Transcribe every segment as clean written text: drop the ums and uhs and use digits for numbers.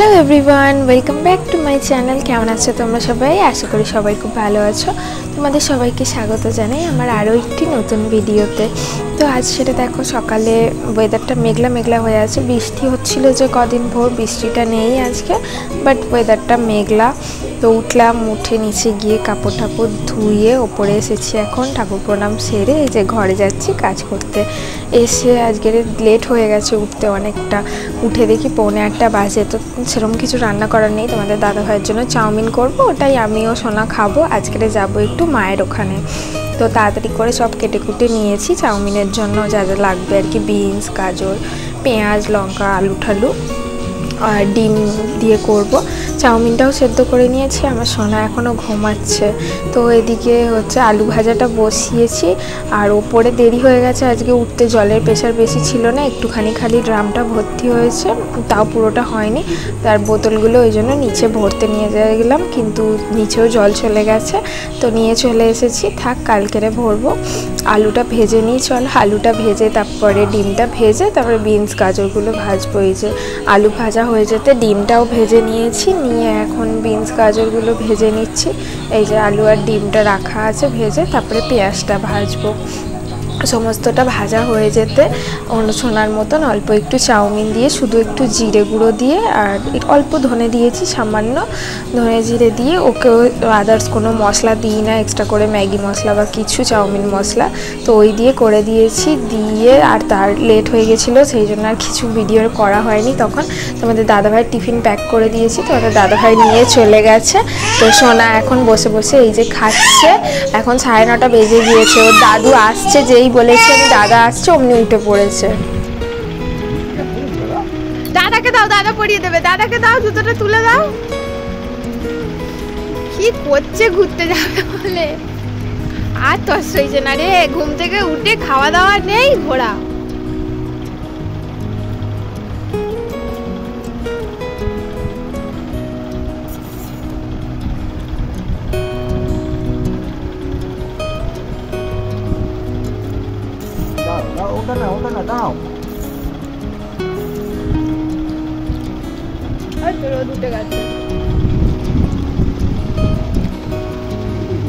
Hello everyone, welcome back to my channel. কেমন আছো তোমরা সবাই? আশা করি সবাই খুব ভালো আছো। তোমাদের সবাইকে স্বাগত জানাই আমার আরও একটি নতুন ভিডিওতে। তো আজ সেটা দেখো, সকালে ওয়েদারটা মেঘলা মেঘলা হয়ে আছে। বৃষ্টি হচ্ছিল যে কদিন ভোর, বৃষ্টিটা নেই আজকে, বাট ওয়েদারটা মেঘলা। তো উঠলাম, উঠে নিচে গিয়ে কাপড় টাপড় ধুয়ে ওপরে এসেছি। এখন ঠাকুর প্রণাম সেরে এই যে ঘরে যাচ্ছি কাজ করতে। এসে আজকের লেট হয়ে গেছে উঠতে অনেকটা। উঠে দেখি 8:45 বাজে। তো সেরকম কিছু রান্না করার নেই, তোমাদের দাদা ভাইয়ের জন্য চাউমিন করব, ওটাই আমিও সোনা খাবো। আজকের যাবো একটু মায়ের ওখানে। তো তাড়াতাড়ি করে সব কেটে কুটে নিয়েছি চাউমিনের জন্য যা যা লাগবে আর কি, বিনস, গাজর, পেঁয়াজ, লঙ্কা, আলু ঠালু আর ডিম দিয়ে করব। চাউমিনটাও সেদ্ধ করে নিয়েছি। আমার সোনা এখনও ঘুমাচ্ছে। তো এদিকে হচ্ছে আলু ভাজাটা বসিয়েছি। আর ওপরে দেরি হয়ে গেছে আজকে উঠতে, জলের প্রেশার বেশি ছিল না, একটুখানি খালি ড্রামটা ভর্তি হয়েছে, তাও পুরোটা হয়নি। তার বোতলগুলো ওই জন্য নিচে ভরতে নিয়ে গেলাম, কিন্তু নিচেও জল চলে গেছে। তো নিয়ে চলে এসেছি, থাক কালকেরে ভরবো। আলুটা ভেজে নিই, চল আলুটা ভেজে তারপরে ডিমটা ভেজে তারপরে বিনস গাজরগুলো ভাজবো। এই যে আলু ভাজা হয়ে যেতে ডিমটাও ভেজে নিয়েছি, নিয়ে এখন বিনস গাজরগুলো ভেজে নিচ্ছি। এই যে আলু আর ডিমটা রাখা আছে ভেজে, তারপরে পেঁয়াজটা ভাজবো। সমস্তটা ভাজা হয়ে যেতে সোনার মতন অল্প একটু চাউমিন দিয়ে, শুধু একটু জিরে গুঁড়ো দিয়ে আর অল্প ধনে দিয়েছি, সামান্য ধনে জিরে দিয়ে। ওকে আদার্স কোনো মশলা দিই না এক্সট্রা করে, ম্যাগি মশলা বা কিছু, চাউমিন মশলা তো ওই দিয়ে করে দিয়েছি। দিয়ে আর তার লেট হয়ে গেছিলো, সেই জন্য আর কিছু ভিডিও করা হয়নি। তখন তোমাদের দাদাভাইয়ের টিফিন প্যাক করে দিয়েছি, তোমাদের দাদাভাই নিয়ে চলে গেছে। তো সোনা এখন বসে বসে এই যে খাচ্ছে। এখন 9:30 বেজে গিয়েছে। ওর দাদু আসছে, যেই বলেছে আমি দাদা আসছে অমনি উঠে পড়েছে। দাদাকে দাও, দাদা পরিয়ে দেবে। দাদাকে দাও, জুতোটা তুলে দাও। কি করছে, ঘুরতে যাবে বলে আর তস হয়েছে না রে। ঘুম থেকে উঠে খাওয়া দাওয়া নেই, ঘোরা। ওটা না দাও।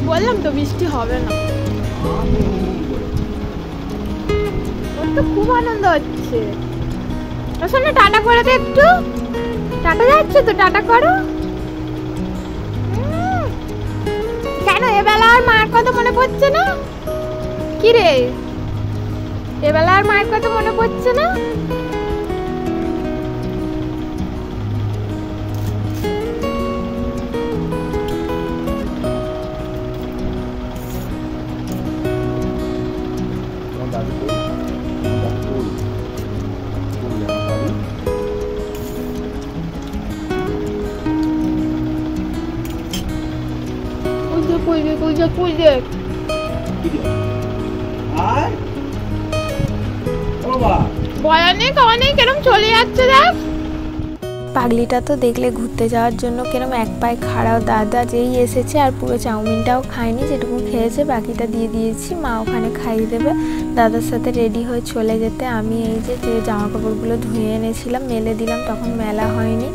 বললাম তো বৃষ্টি হবে না। ওর তো খুব আনন্দ হচ্ছে। শোনো, টাটা করে দে একটু। টাটা যাচ্ছে তো, টাটা করো। কেন এবেলা আর মায়ের কথা মনে পড়ছে না? কি রে, এবেলা আর মায়ের কথা মনে পড়ছে না? বলা নেই খাওয়া নেই, কেরম চলে যাচ্ছে দেখ। পাগলিটা তো দেখলে ঘুরতে যাওয়ার জন্য কেরম এক পায়ে খাড়াও। দাদা যেই এসেছে আর পুরো চাউমিনটাও খায়নি, যেটুকু খেয়েছে বাকিটা দিয়ে দিয়েছি, মা ওখানে খাইয়ে দেবে। দাদার সাথে রেডি হয়ে চলে যেতে আমি এই যে জামা কাপড়গুলো ধুয়ে এনেছিলাম মেলে দিলাম, তখন মেলা হয়নি।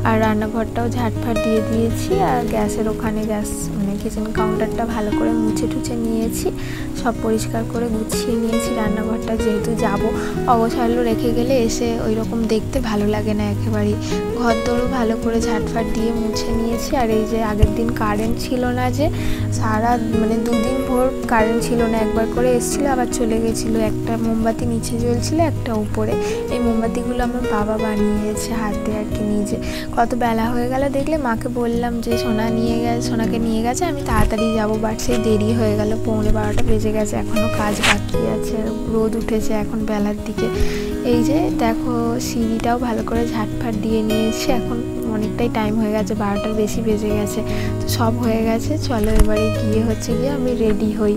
আর রান্নাঘরটাও ঝাটফাট দিয়ে দিয়েছি। আর গ্যাসের ওখানে মানে কিচেন কাউন্টারটা ভালো করে মুছে টুছে নিয়েছি, সব পরিষ্কার করে গুছিয়ে নিয়েছি। রান্নাঘরটা যেহেতু যাব, অগোছালো রেখে গেলে এসে ওই রকম দেখতে ভালো লাগে না একেবারেই। ঘর দৌড়ও ভালো করে ঝাটফাট দিয়ে মুছে নিয়েছি। আর এই যে আগের দিন কারেন্ট ছিল না, যে সারা মানে 2 দিন ভোর কারেন্ট ছিল না, একবার করে এসেছিলো আবার চলে গেছিলো। একটা মোমবাতি নিচে জ্বলছিল, একটা উপরে। এই মোমবাতিগুলো আমার বাবা বানিয়েছে হাতে আর কি নিজে। কত বেলা হয়ে গেল দেখলে, মাকে বললাম যে সোনাকে নিয়ে গেছে, আমি তাড়াতাড়ি যাবো, বাট সেই দেরি হয়ে গেল, 11:15 বেজে গেছে, এখনও কাজ বাকি আছে। রোদ উঠেছে এখন বেলার দিকে। এই যে দেখো, সিঁড়িটাও ভালো করে ঝাটফাট দিয়ে নিয়েছি। এখন অনেকটাই টাইম হয়ে গেছে, 12টার বেশি বেজে গেছে। তো সব হয়ে গেছে, চলো এবারে গিয়ে আমি রেডি হই।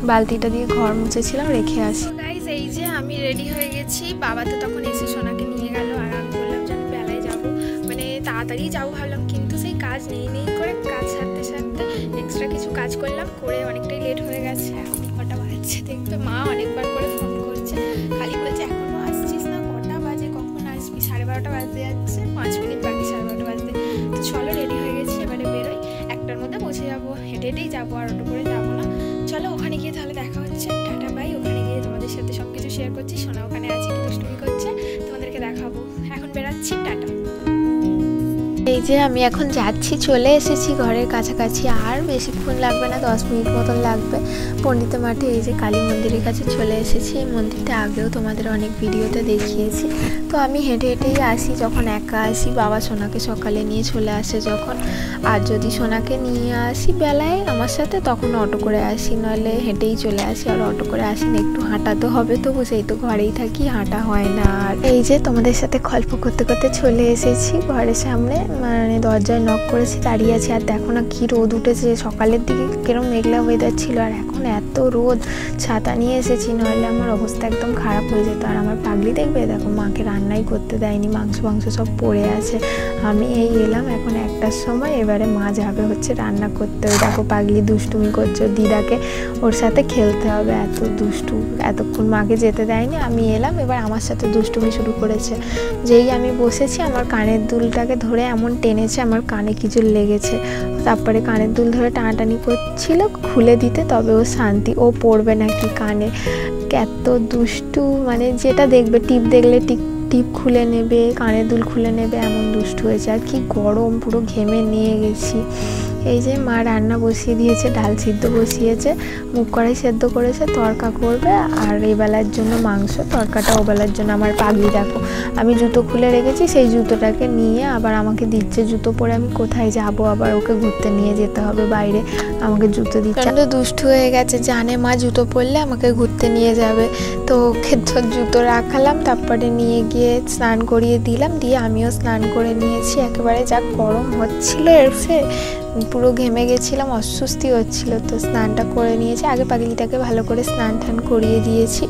বালতিটা দিয়ে ঘর মুছেছিলাম, রেখে আসি। গাইস, এই যে আমি রেডি হয়ে গেছি। বাবা তো তখন এসে সোনাকে নিয়ে গেল, আর আমি বললাম যে আমি বেলায় যাবো, মানে তাড়াতাড়ি যাবো ভাবলাম, কিন্তু সেই কাজ নেই করে কাজ সারতে এক্সট্রা কিছু কাজ করলাম, করে অনেকটাই লেট হয়ে গেছে। এখন কটা বাজছে দেখবে, মা অনেকবার করে ফোন করছে, খালি বলছে এখনো আসছিস না, কটা বাজে, কখন আসবি। 12:30 বাজতে যাচ্ছে, 5 মিনিট বাকি 12:30 হেঁটে হেঁটেই যাবো, আর অটো করে যাবো না। চলো ওখানে গিয়ে তাহলে দেখা হচ্ছে। Tata bye. ওখানে গিয়ে তোমাদের সাথে সব কিছু শেয়ার করছি। সোনা ওখানে আছে, কি দুষ্টুমি করছে তোমাদেরকে দেখাবো। এখন বেরাচ্ছি, টাটা। এই যে আমি এখন যাচ্ছি, চলে এসেছি ঘরের কাছাকাছি। আর বেশিক্ষণ লাগবে না, 10 মিনিট মতন লাগবে পণ্ডিত মাঠে। এই যে কালী মন্দিরের কাছে চলে এসেছি। এই মন্দিরটা আগেও তোমাদের অনেক ভিডিওতে দেখিয়েছি। তো আমি হেঁটে হেঁটেই আসি, যখন একা আসি। বাবা সোনাকে সকালে নিয়ে চলে আসে যখন, আর যদি সোনাকে নিয়ে আসি বেলায় আমার সাথে, তখন অটো করে আসি, নইলে হেঁটেই চলে আসি। আর অটো করে আসি না, একটু হাঁটা তো হবে, তবু সেই তো ঘরেই থাকি, হাঁটা হয় না। আর এই যে তোমাদের সাথে গল্প করতে করতে চলে এসেছি ঘরের সামনে, মানে দরজায় নক করেছি, দাঁড়িয়ে আছি। আর দেখো না কি রোদ উঠেছে, সকালের দিকে কিরম মেঘলা ওয়েদার ছিল, আর এখন এত রোদ। ছাতা নিয়ে এসেছি, নইলে আমার অবস্থা একদম খারাপ হয়ে যেত। আর আমার পাগলি দেখবে, দেখো মাকে রান্নাই করতে দেয়নি, মাংস সব পড়ে আছে। আমি এই এলাম এখন 1টার সময়, এবারে মা যাবে হচ্ছে রান্না করতে। ওই দেখো পাগলি দুষ্টুমি করছে, দিদাকে ওর সাথে খেলতে হবে, এত দুষ্টু। এতক্ষণ মাকে যেতে দেয়নি, আমি এলাম, এবার আমার সাথে দুষ্টুমি শুরু করেছে। যেই আমি বসেছি, আমার কানের দুলটাকে ধরে এমন টেনেছে, আমার কানে কিছু লেগেছে। তারপরে কানের দুল ধরে টানাটানি করছিল, খুলে দিতে তবে ও শান্তি। ও পড়বে নাকি কানে, এত দুষ্টু। মানে যেটা দেখবে, টিপ দেখলে টিপ খুলে নেবে, কানের দুল খুলে নেবে, এমন দুষ্টু হয়েছে। আর কি গরম, পুরো ঘেমে নিয়ে গেছি। এই যে মা রান্না বসিয়ে দিয়েছে, ডাল সিদ্ধ বসিয়েছে, মুগ কড়াই সেদ্ধ করেছে, তড়কা করবে। আর এই বেলার জন্য মাংস, তড়কাটা ও বেলার জন্য। আমার পাগলি দেখো, আমি জুতো খুলে রেখেছি, সেই জুতোটাকে নিয়ে আবার আমাকে দিচ্ছে। জুতো পরে আমি কোথায় যাব, আবার ওকে ঘুরতে নিয়ে যেতে হবে বাইরে, আমাকে জুতো দিচ্ছে। তো দুষ্টু হয়ে গেছে, জানে মা জুতো পরলে আমাকে ঘুরতে নিয়ে যাবে। তো ওকে তো জুতো রাখালাম, তারপরে নিয়ে গিয়ে স্নান করিয়ে দিলাম, দিয়ে আমিও স্নান করে নিয়েছি। একেবারে যা গরম হচ্ছিল, এসে পুরো ঘেমে গেছিলাম, অস্বস্তি হচ্ছিল। তো স্নানটা করে নিয়েছি, আগে পাগলিটাকে ভালো করে স্নান টান করিয়ে দিয়েছি,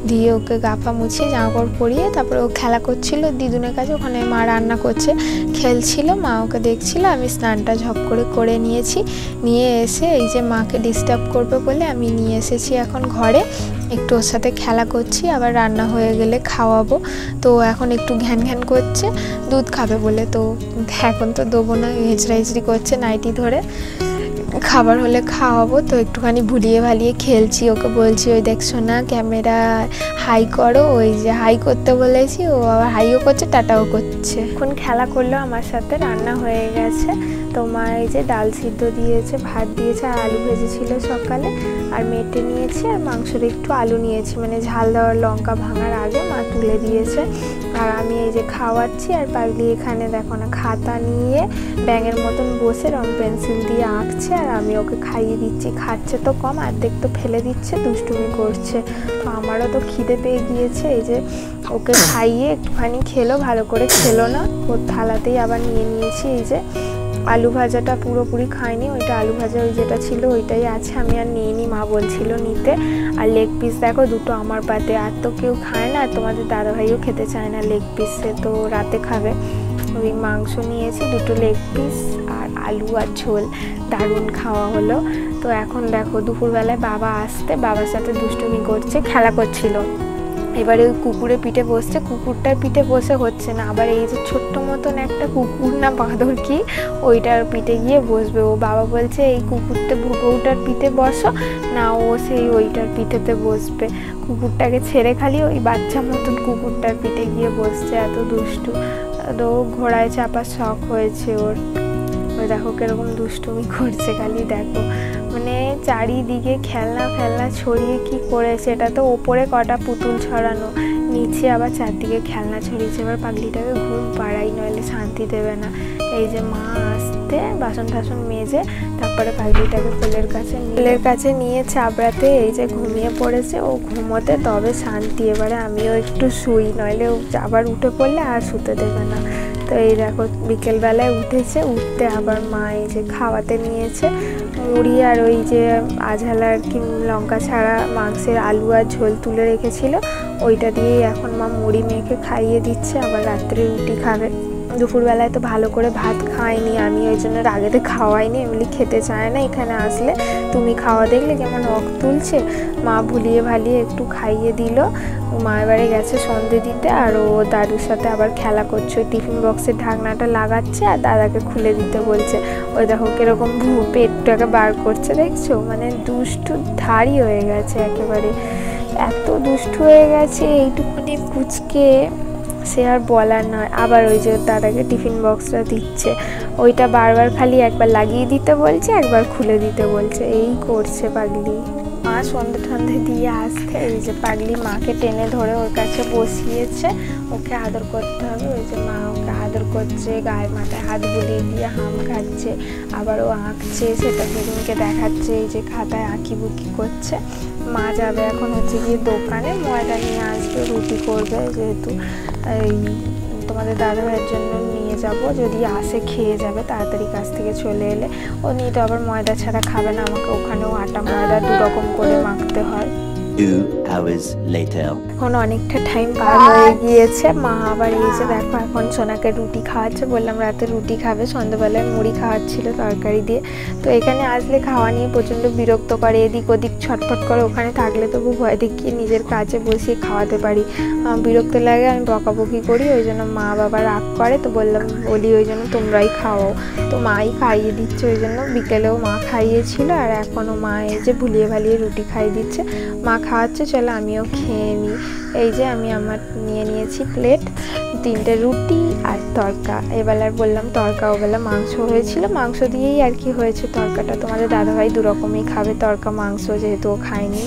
দিয়ে ওকে গাফা মুছিয়ে জামা কাপড় পরিয়ে তারপরে ও খেলা করছিল দিদুনের কাছে, ওখানে মা রান্না করছে, খেলছিল, মা ওকে দেখছিল। আমি স্নানটা ঝপ করে নিয়েছি, নিয়ে এসে এই যে মাকে ডিস্টার্ব করবে বলে আমি নিয়ে এসেছি এখন ঘরে, একটু ওর সাথে খেলা করছি। আবার রান্না হয়ে গেলে খাওয়াবো। তো এখন একটু ঘ্যান করছে, দুধ খাবে বলে। তো এখন তো দেবো না, হেঁচড়ি করছে নাইটি ধরে, খাবার হলে খাওয়াবো। তো একটুখানি ভুলিয়ে ভালিয়ে খেলছি, ওকে বলছি ওই দেখছো না ক্যামেরা হাই করো, ওই যে হাই করতে বলেছি, ও আবার হাইও করছে, টাটাও করছে। এখন খেলা করলো আমার সাথে। রান্না হয়ে গেছে, তো মা এই যে ডাল সিদ্ধ দিয়েছে, ভাত দিয়েছে, আর আলু ভেজেছিল সকালে, আর মেটে নিয়েছি, আর মাংসের একটু আলু নিয়েছি, মানে ঝাল দেওয়ার লঙ্কা ভাঙার আগে মা তুলে দিয়েছে। আর আমি এই যে খাওয়াচ্ছি, আর পাগলি এখানে দেখো না খাতা নিয়ে ব্যাঙের মতন বসে রং পেন্সিল দিয়ে আঁকছে, আর আমি ওকে খাইয়ে দিচ্ছি। খাচ্ছে তো কম, অর্ধেক তো ফেলে দিচ্ছে, দুষ্টুমি করছে। তো আমারও তো খিদে পেয়ে গিয়েছে, এই যে ওকে খাইয়ে একটুখানি খেলো, ভালো করে খেলো না, ওর থালাতেই আবার নিয়ে নিয়েছি। এই যে আলু ভাজাটা পুরোপুরি খাইনি, ওইটা আলু ভাজা ওই যেটা ছিল ওইটাই আছে, আমি আর নিইনি, মা বলছিল নিতে। আর লেগ পিস দেখো দুটো আমার পাতে, আর তো কেউ খায় না, আর তোমাদের দাদাভাইও খেতে চায় না লেগ পিস, সে তো রাতে খাবে। ওই মাংস নিয়েছি, দুটো লেগ পিস আর আলু আর ঝোল, দারুণ খাওয়া হলো। তো এখন দেখো দুপুরবেলায় বাবা আসতে, বাবার সাথে দুষ্টুমি করছে, খেলা করছিল। এবারে ওই কুকুরের পিঠে বসছে, কুকুরটার পিঠে বসে হচ্ছে না, আবার এই যে ছোট্ট মতন একটা কুকুর না বাঁদর কি, ওইটার পিঠে গিয়ে বসবে। ও বাবা বলছে এই কুকুরটার পিঠে বসো না, ও সেই ওইটার পিঠেতে বসবে। কুকুরটাকে ছেড়ে খালি ওই বাচ্চা মতন কুকুরটার পিঠে গিয়ে বসছে, এত দুষ্টু। তো ঘোড়ায় চাপার শখ হয়েছে ওর। ওই দেখো কিরকম দুষ্টুমি করছে, খালি দেখো, মানে চারিদিকে খেলনা ছড়িয়ে কি করেছে। এটা তো ওপরে কটা পুতুল ছড়ানো, নিচে আবার চারদিকে খেলনা ছড়িয়েছে। এবার পাগলিটাকে ঘুম পাড়াই, নইলে শান্তি দেবে না। এই যে মা আসতে বাসন টাসন মেজে তারপরে পাগলিটাকে কোলের কাছে নিয়ে চাবড়াতে এই যে ঘুমিয়ে পড়েছে। ও ঘুমোতে তবে শান্তি। এবারে আমিও একটু শুই, নইলে ও আবার উঠে পড়লে আর শুতে দেবে না। তো এই দেখো বিকেলবেলায় উঠেছে, উঠতে আবার মা এই যে খাওয়াতে নিয়েছে মুড়ি, আর ওই যে আঝালা আর কি লঙ্কা ছাড়া মাংসের আলু আর ঝোল তুলে রেখেছিল, ওইটা দিয়েই এখন মা মুড়ি মেখে খাইয়ে দিচ্ছে। আবার রাত্রে রুটি খাবে, দুপুরবেলায় তো ভালো করে ভাত খাইনি আমি, ওই জন্য রাগেতে খাওয়াইনি। এমনি খেতে চায় না, এখানে আসলে তুমি খাওয়া দেখলে কেমন রক তুলছে। মা ভুলিয়ে ভালিয়ে একটু খাইয়ে দিল। মা এবারে গেছে সন্ধে দিতে, আর ও দাদুর সাথে আবার খেলা করছে। টিফিন বক্সের ঢাকনাটা লাগাচ্ছে আর দাদাকে খুলে দিতে বলছে। ওই দেখো কিরকম পেটটাকে বার করছে, দেখছো? মানে দুষ্টু ধারী হয়ে গেছে একেবারে, এত দুষ্টু হয়ে গেছে এইটুকুনি কুচকে, সে আর বলার নয়। আবার ওই যে দাদাকে টিফিন বক্সটা দিচ্ছে, ওইটা বারবার খালি একবার লাগিয়ে দিতে বলছে, একবার খুলে দিতে বলছে, এই করছে পাগলি। মা সন্ধে ঠন্ধে দিয়ে আসতে এই যে পাগলি মাকে টেনে ধরে ওর কাছে বসিয়েছে, ওকে আদর করতে হবে। ওই যে মা ওকে আদর করছে, গায়ে মাথায় হাত বুলিয়ে দিয়ে হাম খাচ্ছে, আবার ও আঁকছে, সেটা দিদিনকে দেখাচ্ছে, এই যে খাতায় আঁকি বুকি করছে। মা যাবে এখন হচ্ছে গিয়ে দোকানে, ময়দা নিয়ে আসবে, রুটি করবে, যেহেতু এই তোমাদের দাদাভাইয়ের জন্য নিয়ে যাব, যদি আসে খেয়ে যাবে তাড়াতাড়ি কাছ থেকে চলে এলে। ও নিয়ে তো আবার ময়দা ছাড়া খাবে না, আমাকে ওখানেও আটা ময়দা 2 রকম করে মাখতে হয়। 2 hours later. এখন অনেকটা টাইম পার হয়ে গিয়েছে। মা আবার এসে দেখো এখন সোনাকে রুটি খাওয়াচ্ছে, বললাম রাতে রুটি খাবে, সন্ধ্যাবেলায় মুড়ি খাওয়াচ্ছিল তরকারি দিয়ে। তো এখানে আসলে খাওয়া নিয়ে প্রচণ্ড বিরক্ত করে, এদিক ওদিক ছটফট করে। ওখানে থাকলে তবু ভয় দেখিয়ে নিজের কাছে বসিয়ে খাওয়াতে পারি, বিরক্ত লাগে, আমি বকাবকি করি, ওই জন্য মা বাবা রাগ করে। তো বলি ওই জন্য তোমরাই খাওয়াও, তো মাই খাইয়ে দিচ্ছে। ওই জন্য বিকেলেও মা খাইয়েছিল, আর এখনও মা এই যে ভুলিয়ে ভালিয়ে রুটি খাইয়ে দিচ্ছে। মা খাওয়াচ্ছে, চলো আমিও খেয়ে নিই। এই যে আমি আমার নিয়ে নিয়েছি প্লেট, 3টে রুটি আর তরকা। এবেলার বললাম তরকা, ওবেলা মাংস হয়েছিল, মাংস দিয়েই আর কি হয়েছে তরকাটা। তোমাদের দাদাভাই 2 রকমই খাবে, তরকা মাংস, যেহেতু ও খায়নি।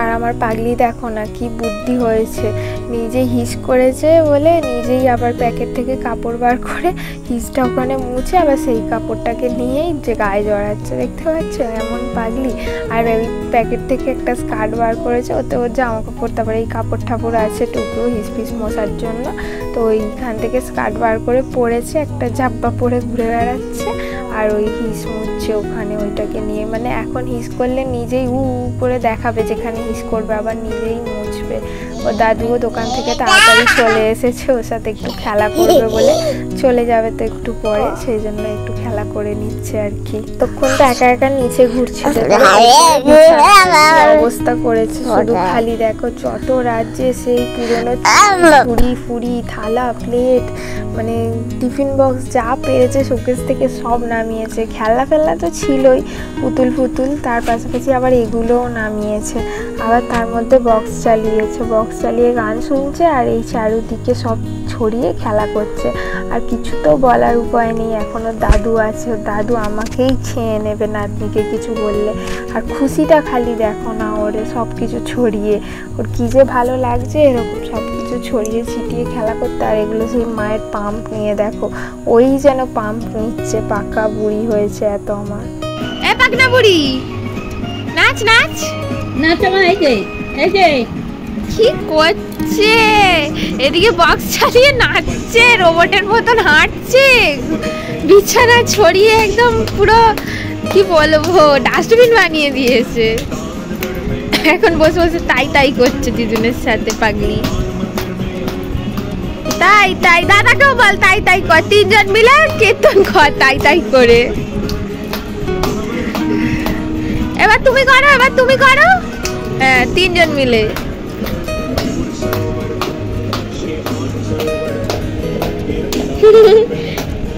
আর আমার পাগলি দেখো না কি বুদ্ধি হয়েছে, নিজে হিস করেছে বলে নিজেই আবার প্যাকেট থেকে কাপড় বার করে হিসটা ওখানে মুছে আবার সেই কাপড়টাকে নিয়েই যে গায়ে জড়াচ্ছে, দেখতে পাচ্ছ? এমন পাগলি। আর ওই প্যাকেট থেকে একটা স্কার্ট বার করেছে, ওতে ওর জামা কাপড়, তারপরে এই কাপড় ঠাপড় আছে টুকরো হিস পিস মশার জন্য। তো ওইখান থেকে স্কার্ট বার করে পরেছে, একটা জাব্বা পরে ঘুরে বেড়াচ্ছে, আর ওই হিস মুছছে ওখানে ওইটাকে নিয়ে। মানে এখন হিস করলে নিজেই করে দেখাবে যেখানে হিস করবে, আবার নিজেই মুছবে। ও দাদুও দোকান থেকে তাড়াতাড়ি চলে এসেছে, ওর সাথে একটু খেলা করবে বলে, চলে যাবে তো একটু পরে, সেই জন্য একটু খেলা করে নিচ্ছে আর কি। তখন তো একা একা নিচে ঘুরছিল, অবস্থা করেছে শুধু খালি দেখো যত রাজ্যে সেই পুরনো ফুড়ি থালা প্লেট, মানে টিফিন বক্স যা পেরেছে শোকেস থেকে সব নামিয়েছে। খেলনা ফেলনা তো ছিলই, পুতুল ফুতুল, তার পাশাপাশি আবার এগুলোও নামিয়েছে। আবার তার মধ্যে বক্স চালিয়েছে, বক্স চালিয়ে গান শুনছে, আর এই চারুদিকে সব ছড়িয়ে খেলা করছে। আর কিছু তো বলার উপায় নেই, এখনও দাদু আছে, দাদু আমাকেই খেয়ে নেবে নাতনিকে কিছু বললে। আর খুশিটা খালি দেখো না ওরে, সব কিছু ছড়িয়ে, ওর কী যে ভালো লাগছে এরকম সব কিছু ছড়িয়ে ছিটিয়ে খেলা করতে। আর এগুলো সেই মায়ের পাম্প নিয়ে দেখো, ওই যেন পাম্প নিচ্ছে, পাকা বুড়ি হয়েছে এত আমার। এ পাকনা বুড়ি, নাচ নাচ নাচ, আমার এই যে কি করছে, এদিকে বক্স চালিয়ে নাচছে, রোবটের মতন হাঁটছে, বিছানা ছড়িয়ে একদম পুরো কি বলবো ডাস্টবিন বানিয়ে দিয়েছে। এখন বসে বসে তাই তাই করছে দিদুনের সাথে পাগলি, তাই তাই। দাদাকেও বল তাই তাই কর, 3 জন মিলে কীর্তন কর তাই তাই করে। এবার তুমি করো, এবার তুমি করো, হ্যাঁ 3 জন মিলে।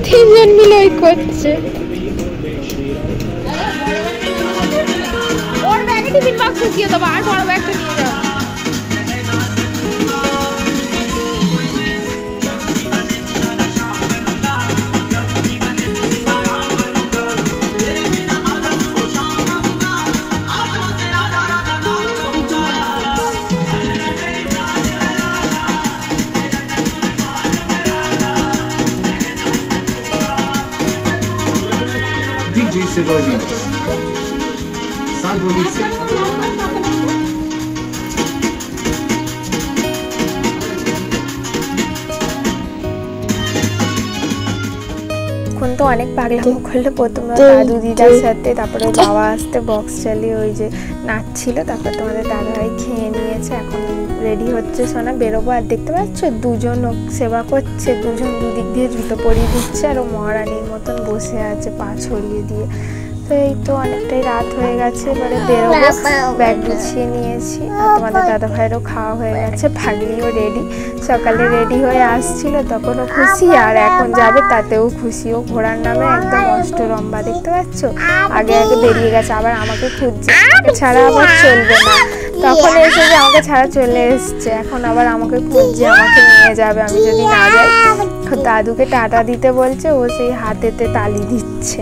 তিনজন মিলে ওই করছে। ওর ব্যাগে টিফিন বক্স ঢুকিয়ে দেবো, আর বড় ব্যাগটা নিয়ে যাও। DJ Segovi. Salvo এখন তো অনেক পাগলামো করলো, প্রথমে দাদু দিদার সাথে, তারপরে বাবা আসতে বক্স চালিয়ে ওই যে নাচছিল, তারপর তোমাদের দাদাভাই খেয়ে নিয়েছে। এখন রেডি হচ্ছে সোনা, বেরোবো। আর দেখতে পাচ্ছ দুজন সেবা করছে, দুজন দুদিক দিয়ে জুতো পরিয়ে দিচ্ছে, আর ও মহারানীর মতন বসে আছে পা ছড়িয়ে দিয়ে। তো এই তো অনেকটাই রাত হয়ে গেছে, এবারে বেরোবো। ব্যাগ গুছিয়ে নিয়েছি, আর তোমাদের দাদা ভাইয়েরও খাওয়া হয়ে গেছে, ভাগ্নিও রেডি। সকালে রেডি হয়ে আসছিল তখনও খুশি, আর এখন যাবে তাতেও খুশি। ও ঘোড়ার নামে একদম অষ্টরম্বা, দেখতে পাচ্ছ আগে আগে বেরিয়ে গেছে, আবার আমাকে খুঁজছে, আমাকে ছাড়া আবার চলবে না। তখন এসে যে আমাকে ছাড়া চলে এসছে, এখন আবার আমাকে খুঁজছে, আমাকে নিয়ে যাবে। আমি যদি না যাই দাদুকে টাটা দিতে বলছে, ও সেই হাতেতে তালি দিচ্ছে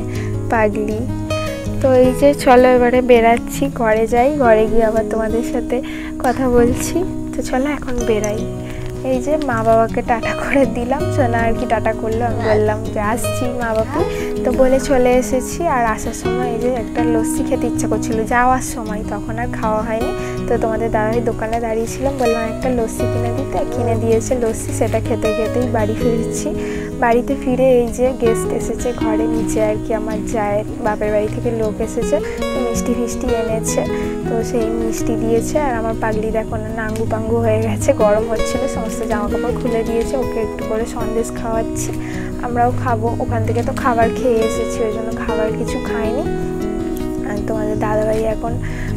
পাগলি। তো এই যে চলো এবারে বেরাচ্ছি, ঘরে যাই, ঘরে গিয়ে আবার তোমাদের সাথে কথা বলছি। তো চলো এখন বেরাই। এই যে মা বাবাকে টাটা করে দিলাম, সোনা আর কি টাটা করলো, আমি বললাম যে আসছি মা বাবা, তো বলে চলে এসেছি। আর আসার সময় এই যে একটা লস্যি খেতে ইচ্ছা করছিল, যাওয়ার সময়, তখন আর খাওয়া হয়নি। তো তোমাদের দাদাভাই দোকানে দাঁড়িয়েছিলাম, বললাম একটা লস্যি কিনে দিতে, কিনে দিয়েছে লস্যি, সেটা খেতে খেতেই বাড়ি ফিরছি। বাড়িতে ফিরে এই যে গেস্ট এসেছে ঘরে, নিচে আর কি আমার জায়ের বাপের বাড়ি থেকে লোক এসেছে, তো মিষ্টি ফিষ্টি এনেছে, তো সেই মিষ্টি দিয়েছে। আর আমার পাগলি দেখো না নাঙ্গু পাঙ্গু হয়ে গেছে, গরম হচ্ছিলো, সমস্ত জামা কাপড় খুলে দিয়েছে, ওকে একটু করে সন্দেশ খাওয়াচ্ছি, আমরাও খাবো। ওখান থেকে তো খাবার খেয়ে এসেছি, ওই জন্য খাবার কিছু খাইনি। আর তোমাদের দাদাভাই এখন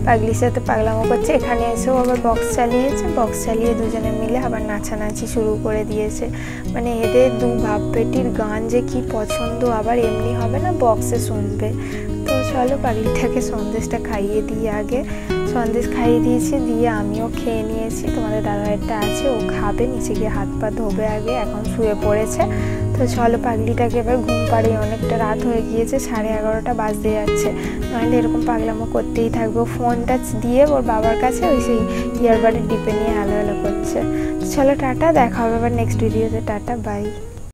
পাগলির সাথে পাগলামো করছে, এখানে এসেও আবার বক্স চালিয়েছে, বক্স চালিয়ে দুজনে মিলে আবার নাচানাচি শুরু করে দিয়েছে। মানে এদের দু বাপ বেটির গান যে কি পছন্দ, আবার এমনি হবে না বক্সে শুনবে। তো চলো পাগলিটাকে সন্দেশটা খাইয়ে দিয়ে, আগে সন্দেশ খাইয়ে দিয়েছি, দিয়ে আমিও খেয়ে নিয়েছি। তোমাদের দাদাভাইটা আছে, ও খাবে, নিচে গিয়ে হাত পা ধোবে আগে, এখন শুয়ে পড়েছে। তো চলো পাগলিটাকে এবার ঘুম পাড়িয়ে, অনেকটা রাত হয়ে গিয়েছে, 11:30 বাজতে যাচ্ছে, নাহলে এরকম পাগলামো করতেই থাকবে। ফোনটা দিয়ে ওর বাবার কাছে ওই সেই ইয়ারবাডের ডিপে নিয়ে হ্যালো হ্যালো করছে। চলো টাটা, দেখা হবে আবার নেক্সট ভিডিওতে, টাটা বাই।